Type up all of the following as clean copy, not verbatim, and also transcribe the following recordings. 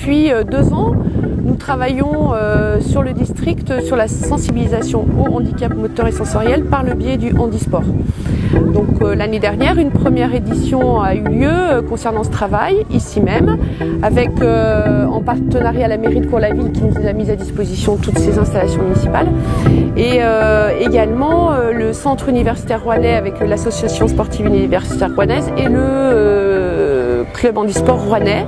depuis 2 ans, nous travaillons sur le district sur la sensibilisation au handicap moteur et sensoriel par le biais du handisport. Donc l'année dernière, une première édition a eu lieu concernant ce travail, ici même, avec en partenariat la mairie de Cours-la-Ville qui nous a mis à disposition toutes ces installations municipales, et également le centre universitaire rouennais avec l'association sportive universitaire rouennaise et le club handisport rouennais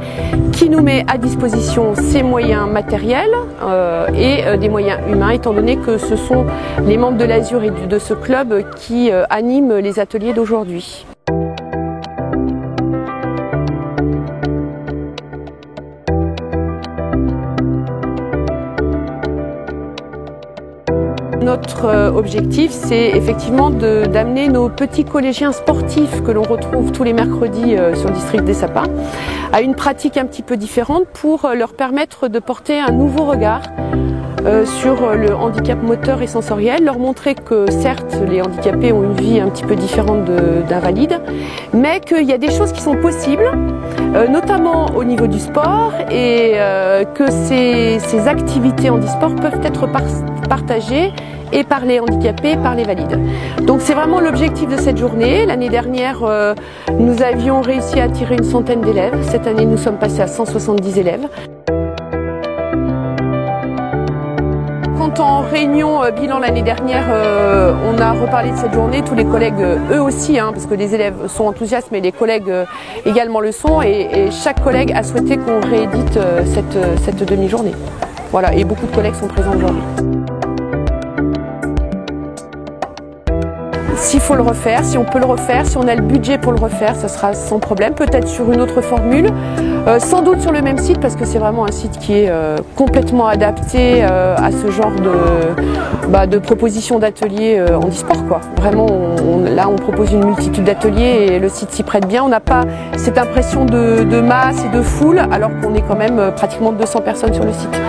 qui nous met à disposition ces moyens matériels et des moyens humains, étant donné que ce sont les membres de l'Azur et de ce club qui animent les ateliers d'aujourd'hui. Notre objectif, c'est effectivement d'amener nos petits collégiens sportifs que l'on retrouve tous les mercredis sur le district des Sapins à une pratique un petit peu différente pour leur permettre de porter un nouveau regard sur le handicap moteur et sensoriel, leur montrer que certes les handicapés ont une vie un petit peu différente d'invalides, mais qu'il y a des choses qui sont possibles, notamment au niveau du sport, et que ces activités handisport peuvent être partagées et par les handicapés, et par les valides. Donc c'est vraiment l'objectif de cette journée. L'année dernière, nous avions réussi à attirer une centaine d'élèves. Cette année, nous sommes passés à 170 élèves. Quand en réunion bilan l'année dernière, on a reparlé de cette journée, tous les collègues, eux aussi, parce que les élèves sont enthousiastes, mais les collègues également le sont, et chaque collègue a souhaité qu'on réédite cette demi-journée. Voilà, et beaucoup de collègues sont présents aujourd'hui. S'il faut le refaire, si on peut le refaire, si on a le budget pour le refaire, ça sera sans problème, peut-être sur une autre formule, sans doute sur le même site, parce que c'est vraiment un site qui est complètement adapté à ce genre de propositions d'ateliers handisport, quoi. Vraiment, là on propose une multitude d'ateliers et le site s'y prête bien. On n'a pas cette impression de masse et de foule, alors qu'on est quand même pratiquement 200 personnes sur le site.